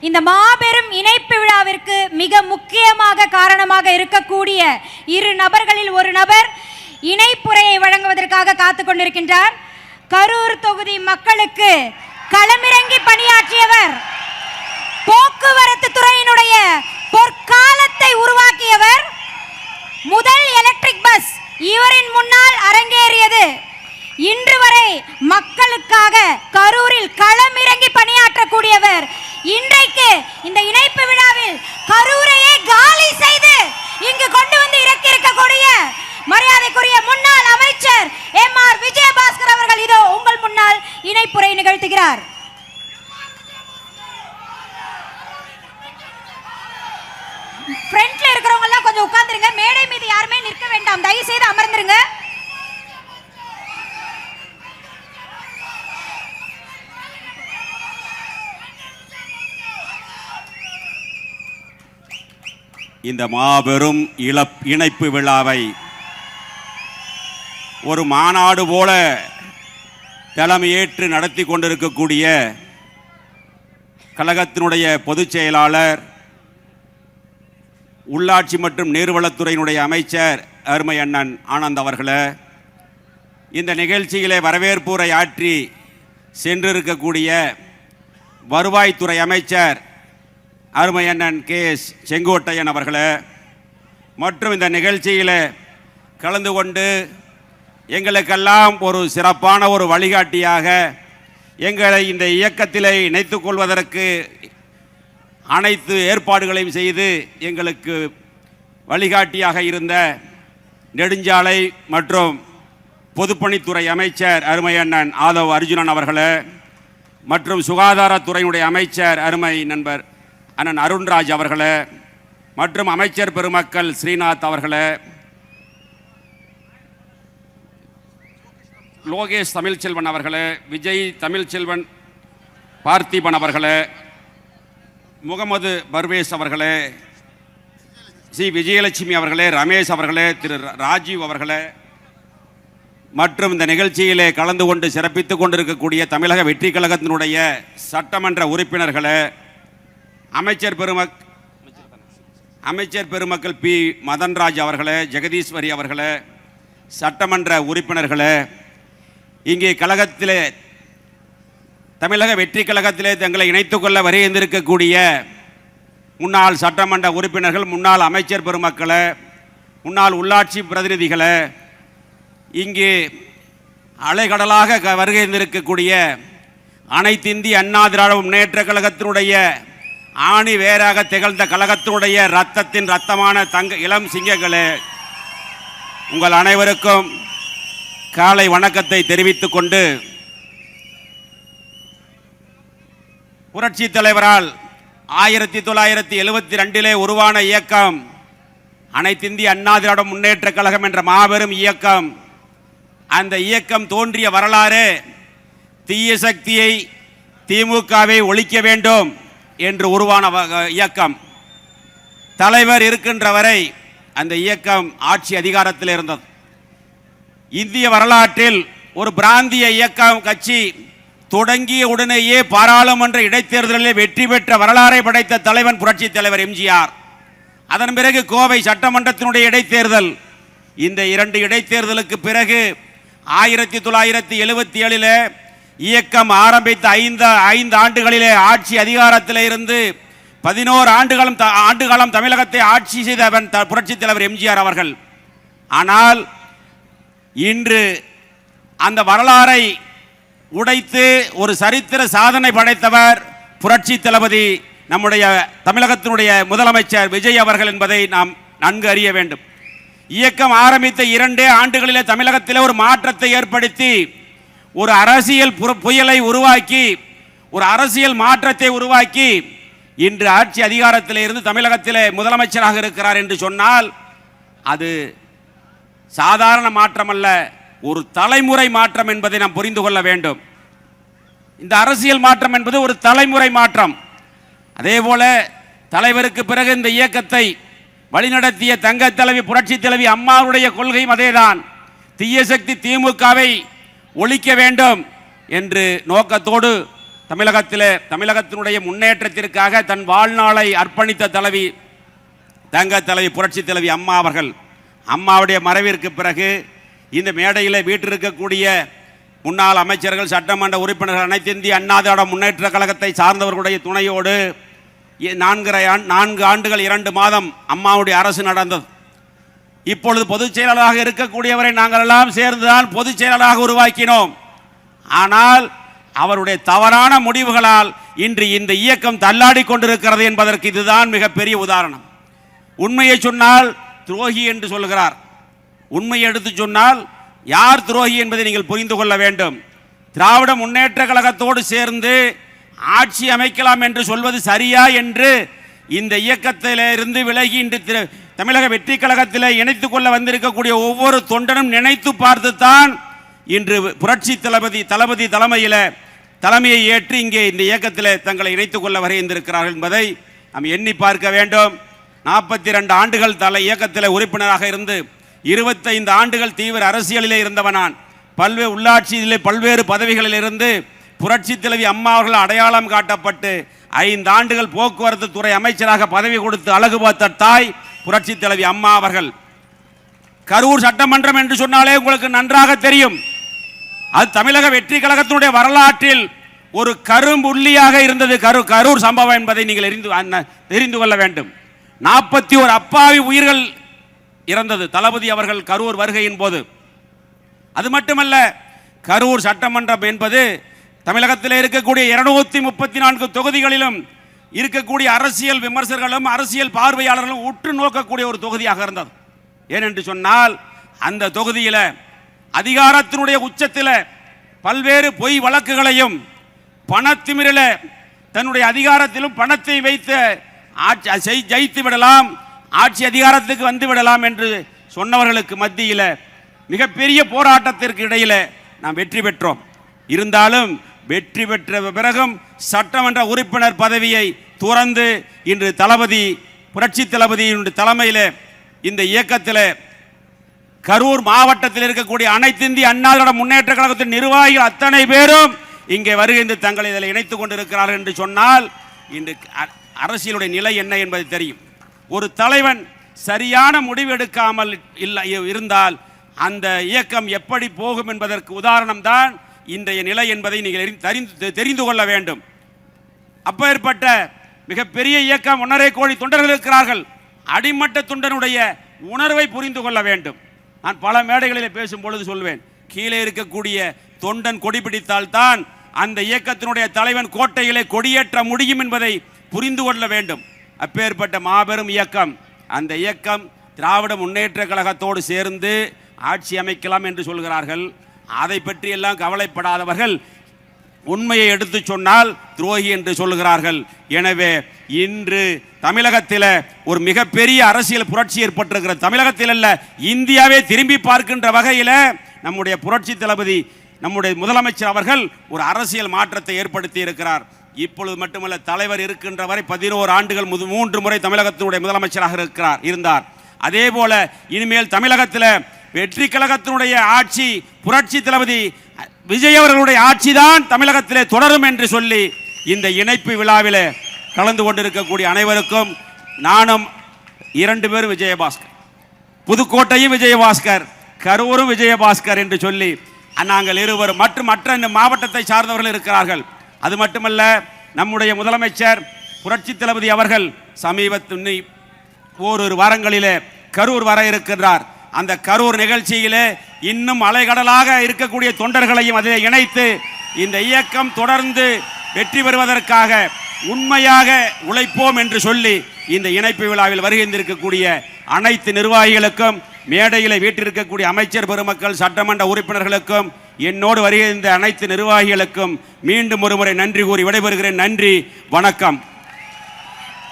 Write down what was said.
இந்த மாபெரும் இணைப்பு விழாவிற்கு மிக முக்கியமாக காரணமாக இருக்கக்கூடிய இரு நபர்களில் ஒரு நபர் இணைப்புரையை வழங்குவதற்காக காத்துக் கொண்டிருக்கின்றார். கரூர் தொகுதி மக்களுக்கு களமிறங்கி பணியாற்றியவர், போக்குவரத்து துறையினுடைய பொற்காலத்தை உருவாக்கியவர், முதல் எலக்ட்ரிக் பஸ் இவரின் முன்னால் அரங்கேறியது. இன்று வரை மக்களுக்காக கரூரில் களமிறங்கி பணியாற்றக்கூடியவர். இன்றைக்கு இந்த இணைப்பு விழாவில் கரூரையே காலி செய்து இங்கு கொண்டு வந்து இறக்கியிருக்கக்கூடிய மரியாதைக்குரிய முன்னாள் அமைச்சர் MR விஜயபாஸ்கர் அவர்கள் இதோ உங்கள் முன்னால் இணைப்புரை நிகழ்த்துகிறார். ஃப்ரண்ட்ல இருக்கிறவங்க எல்லாம் கொஞ்சம் உட்கார்ந்துருங்க. மேடை மீது யாருமே நிற்க வேண்டாம், தயவு செய்து அமர்ந்துருங்க. இந்த மாபெரும் இணைப்பு விழாவை ஒரு மாநாடு போல தலைமையேற்று நடத்தி கொண்டிருக்கக்கூடிய கழகத்தினுடைய பொதுச் செயலாளர், உள்ளாட்சி மற்றும் நீர்வளத்துறையினுடைய அமைச்சர் அருமை அண்ணன் ஆனந்த் அவர்களே, இந்த நிகழ்ச்சியிலே வரவேற்புரை ஆற்றி சென்றிருக்கக்கூடிய வருவாய்த்துறை அமைச்சர் அருமை அண்ணன் KS செங்கோட்டையன் அவர்களே, மற்றும் இந்த நிகழ்ச்சியில் கலந்து கொண்டு எங்களுக்கெல்லாம் ஒரு சிறப்பான ஒரு வழிகாட்டியாக எங்களை இந்த இயக்கத்திலே இணைத்துக் கொள்வதற்கு அனைத்து ஏற்பாடுகளையும் செய்து எங்களுக்கு வழிகாட்டியாக இருந்த நெடுஞ்சாலை மற்றும் பொதுப்பணித்துறை அமைச்சர் அருமை அண்ணன் ஆதவ் அர்ஜுனன் அவர்களே, மற்றும் சுகாதாரத்துறையினுடைய அமைச்சர் அருமை நண்பர் அண்ணன் அருண்ராஜ் அவர்களே, மற்றும் அமைச்சர் பெருமக்கள் ஸ்ரீநாத் அவர்களே, லோகேஷ் தமிழ்ச்செல்வன் அவர்களே, விஜய் தமிழ்ச்செல்வன் பார்த்திபன் அவர்களே, முகமது பர்வேஸ் அவர்களே, சி விஜயலட்சுமி அவர்களே, ரமேஷ் அவர்களே, திரு ராஜீவ் அவர்களே, மற்றும் இந்த நிகழ்ச்சியிலே கலந்து கொண்டு சிறப்பித்துக் கொண்டிருக்கக்கூடிய தமிழக வெற்றி கழகத்தினுடைய சட்டமன்ற உறுப்பினர்களே, அமைச்சர் பெருமக்கள் பி மதன்ராஜ் அவர்களே, ஜெகதீஸ்வரி அவர்களே, சட்டமன்ற உறுப்பினர்களே, இங்கே கழகத்திலே தமிழக வெற்றி கழகத்திலே தங்களை இணைத்துக் கொள்ள வருகின்றிருக்கக்கூடிய முன்னாள் சட்டமன்ற உறுப்பினர்கள், முன்னாள் அமைச்சர் பெருமக்களே, முன்னாள் உள்ளாட்சி பிரதிநிதிகளே, இங்கே அலைகடலாக வருகின்றிருக்கக்கூடிய அனைத்திந்திய அண்ணா திராவிட முன்னேற்ற கழகத்தினுடைய ஆணி வேறாக திகழ்ந்த கழகத்தினுடைய ரத்தத்தின் ரத்தமான இளம் சிங்கங்களே, உங்கள் அனைவருக்கும் காலை வணக்கத்தை தெரிவித்துக் கொண்டு, புரட்சி தலைவரால் 1972 உருவான இயக்கம் அனைத்திந்திய அண்ணா திராவிட முன்னேற்ற கழகம் என்ற மாபெரும் இயக்கம். அந்த இயக்கம் தோன்றிய வரலாறு தீய சக்தியை, திமுகவை ஒழிக்க வேண்டும் என்று உருவான இயக்கம். தலைவர் இருக்கின்ற வரை அந்த இயக்கம் ஆட்சி அதிகாரத்தில் இருந்தது. இந்திய வரலாற்றில் ஒரு பிராந்திய இயக்கம் கட்சி தொடங்கிய உடனேயே பாராளுமன்ற இடைத்தேர்தலில் வெற்றி பெற்ற வரலாறை படைத்த தலைவன் புரட்சி தலைவர் எம்ஜிஆர். அதன் பிறகு கோவை சட்டமன்றத்தினுடைய இடைத்தேர்தல். இந்த 2 இடைத்தேர்தலுக்கு பிறகு 1977 இயக்கம் ஆரம்பித்த 5 ஆண்டுகளிலே ஆட்சி அதிகாரத்தில் இருந்து 11 ஆண்டுகாலம் தமிழகத்தை ஆட்சி செய்தவன் புரட்சி தலைவர் எம்ஜிஆர் அவர்கள். ஆனால் இன்று அந்த வரலாறை உடைத்து ஒரு சரித்திர சாதனை படைத்தவர் புரட்சி தளபதி நம்முடைய தமிழகத்தினுடைய முதலமைச்சர் விஜய் அவர்கள் என்பதை நாம் நன்கு அறிய வேண்டும். இயக்கம் ஆரம்பித்த 2 ஆண்டுகளிலே தமிழகத்தில் ஒரு மாற்றத்தை ஏற்படுத்தி ஒரு அரசியல் புயலை உருவாக்கி, ஒரு அரசியல் மாற்றத்தை உருவாக்கி இன்று ஆட்சி அதிகாரத்தில் இருந்து தமிழகத்திலே முதலமைச்சராக இருக்கிறார் என்று சொன்னால் அது சாதாரண மாற்றம் அல்ல, ஒரு தலைமுறை மாற்றம் என்பதை நாம் புரிந்து கொள்ள வேண்டும். இந்த அரசியல் மாற்றம் என்பது ஒரு தலைமுறை மாற்றம். அதேபோல தலைவருக்கு பிறகு இந்த இயக்கத்தை வழிநடத்திய தங்க தலைவி புரட்சி தலைவி அம்மாவுடைய கொள்கையும் அதேதான். தீய சக்தி திமுகவை ஒழிக்க வேண்டும் என்று நோக்கத்தோடு தமிழகத்தினுடைய முன்னேற்றத்திற்காக தன் வாழ்நாளை அர்ப்பணித்த தலைவி தங்க தலைவி புரட்சி தலைவி அம்மா அவர்கள். அம்மாவுடைய மறைவிற்கு பிறகு இந்த மேடையில் வீட்டிருக்கக்கூடிய முன்னாள் அமைச்சர்கள், சட்டமன்ற உறுப்பினர்கள், அனைத்து இந்திய அண்ணா திராவிட முன்னேற்ற கழகத்தை சார்ந்தவர்களுடைய துணையோடு 4 ஆண்டுகள் 2 மாதம் அம்மாவுடைய அரசு நடந்தது. இப்பொழுது பொதுச் செயலாளராக இருக்கக்கூடியவரை நாங்கள் எல்லாம் சேர்ந்துதான் பொதுச் செயலாளராக உருவாக்கினோம். ஆனால் அவருடைய தவறான முடிவுகளால் இன்று இந்த இயக்கம் தள்ளாடி கொண்டிருக்கிறது என்பதற்கு இதுதான் மிகப்பெரிய உதாரணம். உண்மையை சொன்னால் துரோகி என்று சொல்கிறார். உண்மையை எடுத்து சொன்னால் யார் துரோகி என்பதை நீங்கள் புரிந்து கொள்ள வேண்டும். திராவிட முன்னேற்ற கழகத்தோடு சேர்ந்து ஆட்சி அமைக்கலாம் என்று சொல்வது சரியா என்று இந்த இயக்கத்திலிருந்து விலகி இன்று தமிழக வெற்றி கழகத்தில் இணைத்துக் கொள்ள வந்திருக்கக்கூடிய ஒவ்வொரு தொண்டனும் நினைத்து பார்த்துத்தான் இன்று புரட்சி தளபதி தலைமையை ஏற்று இங்கே இந்த இயக்கத்தில் தங்களை இணைத்துக் கொள்ள வருகின்றிருக்கிறார்கள் என்பதை நாம் எண்ணி பார்க்க வேண்டும். 42 ஆண்டுகள் இயக்கத்தில் உறுப்பினராக இருந்து 25 ஆண்டுகள் தீவிர அரசியலிலே இருந்தவனான். பல்வேறு உள்ளாட்சியிலே பல்வேறு பதவிகளில் இருந்து புரட்சி தலைவி அம்மா அவர்கள் அடையாளம் காட்டப்பட்டு 5 ஆண்டுகள் போக்குவரத்து துறை அமைச்சராக பதவி கொடுத்து அழகு பார்த்த தாய் புரட்சி தலைவி அம்மா அவர்கள். கரூர் சட்டமன்றம் என்று சொன்னாலே உங்களுக்கு நன்றாக தெரியும். அது தமிழக வெற்றி கழகத்தினுடைய வரலாற்றில் ஒரு கரும்புள்ளியாக இருந்தது கரூர் சம்பவம் என்பதை நீங்கள் தெரிந்து கொள்ள வேண்டும். 41 அப்பாவி உயிர்கள் இறந்தது தளபதி அவர்கள் கரூர் வருகையின் போது. அது மட்டுமல்ல, கரூர் சட்டமன்றம் என்பது தமிழகத்தில் இருக்கக்கூடிய 234 தொகுதிகளிலும் இருக்கக்கூடிய அரசியல் விமர்சகர்களும் அரசியல் பார்வையாளர்களும் உற்று நோக்கக்கூடிய ஒரு தொகுதியாக இருந்தது. ஏனென்று சொன்னால் அந்த தொகுதியில் அதிகாரத்தினுடைய உச்சத்தில் பல்வேறு பொய் வழக்குகளையும் பணத்திமிரில் தன்னுடைய அதிகாரத்திலும் பணத்தை வைத்து ஜெயித்து விடலாம், ஆட்சி அதிகாரத்துக்கு வந்து விடலாம் என்று சொன்னவர்களுக்கு மத்தியில் மிகப்பெரிய போராட்டத்திற்கு இடையில் நாம் வெற்றி பெற்றோம். இருந்தாலும் வெற்றி பெற்ற பிறகும் சட்டமன்ற உறுப்பினர் பதவியை துறந்து இன்று புரட்சி தளபதியினுடைய தலைமையில் இந்த இயக்கத்தில் கரூர் மாவட்டத்தில் இருக்கக்கூடிய அனைத்து இந்திய அண்ணா திராவிட முன்னேற்ற கழகத்தின் நிர்வாகிகள் அத்தனை பேரும் இங்கே வருகின்ற தங்களை இதில் இணைத்துக் கொண்டிருக்கிறார்கள் என்று சொன்னால் இன்று அரசியலுடைய நிலை என்ன என்பது தெரியும். ஒரு தலைவன் சரியான முடிவு எடுக்காமல் இருந்தால் அந்த இயக்கம் எப்படி போகும் என்பதற்கு உதாரணம் தான் இன்றைய நிலை என்பதை நீங்கள் தெரிந்து கொள்ள வேண்டும். அப்பேற்பட்ட மிகப்பெரிய இயக்கம் 1.5 கோடி தொண்டர்கள் இருக்கிறார்கள். அடிமட்ட தொண்டனுடைய உணர்வை புரிந்து கொள்ள வேண்டும். நான் பல மேடைகளில் பேசும் பொழுது சொல்வேன், கீழே இருக்கக்கூடிய தொண்டன் கொடி பிடித்தால் தான் அந்த இயக்கத்தினுடைய தலைவன் கோட்டையிலே கொடியேற்ற முடியும் என்பதை புரிந்து கொள்ள வேண்டும். அப்பேற்பட்ட மாபெரும் இயக்கம், அந்த இயக்கம் திராவிட முன்னேற்ற கழகத்தோடு சேர்ந்து ஆட்சி அமைக்கலாம் என்று சொல்கிறார்கள். அதை பற்றி எல்லாம் கவலைப்படாதவர்கள் உண்மையை எடுத்து சொன்னால் துரோகி என்று சொல்கிறார்கள். எனவே இன்று தமிழகத்தில் ஒரு மிகப்பெரிய அரசியல் புரட்சி ஏற்பட்டிருக்கிறது. தமிழகத்தில் அல்ல, இந்தியாவே திரும்பி பார்க்கின்ற வகையில் நம்முடைய புரட்சி தளபதி நம்முடைய முதலமைச்சர் அவர்கள் ஒரு அரசியல் மாற்றத்தை ஏற்படுத்தி இருக்கிறார். இப்பொழுது மட்டுமல்ல, தலைவர் இருக்கின்ற வரை 11 ஆண்டுகள் 3 முறை தமிழகத்தினுடைய முதலமைச்சராக இருந்தார். அதே போல இனிமேல் தமிழகத்தில் வெற்றி கழகத்தினுடைய ஆட்சி, புரட்சி தளபதி விஜய் அவர்களுடைய ஆட்சி தான் தமிழகத்திலே தொடரும் என்று சொல்லி இந்த இணைப்பு விழாவில் கலந்து கொண்டிருக்கக்கூடிய அனைவருக்கும் நானும் 2 பேரும் விஜயபாஸ்கர், புதுக்கோட்டையும் விஜயபாஸ்கர், கரூரும் விஜயபாஸ்கர் என்று சொல்லி நாங்கள் இருவரும் மற்ற இந்த மாவட்டத்தை சார்ந்தவர்கள் இருக்கிறார்கள். அது மட்டுமல்ல, நம்முடைய முதலமைச்சர் புரட்சி தளபதி அவர்கள் சமீபத்தில் ஓரிரு வாரங்களிலே கரூர் வர இருக்கின்றார். அந்த கரூர் நிகழ்ச்சியிலே இன்னும் அலைகடலாக இருக்கக்கூடிய தொண்டர்களையும் அதில் இணைத்து இந்த இயக்கம் தொடர்ந்து வெற்றி பெறுவதற்காக உண்மையாக உழைப்போம் என்று சொல்லி இந்த இணைப்பு விழாவில் வருகின்றிருக்கக்கூடிய அனைத்து நிர்வாகிகளுக்கும், மேடையில் வீட்டிருக்கக்கூடிய அமைச்சர் பெருமக்கள், சட்டமன்ற உறுப்பினர்களுக்கும், என்னோடு வருகின்ற அனைத்து நிர்வாகிகளுக்கும் மீண்டும் ஒருமுறை நன்றி கூறி விடைபெறுகிறேன். நன்றி, வணக்கம்.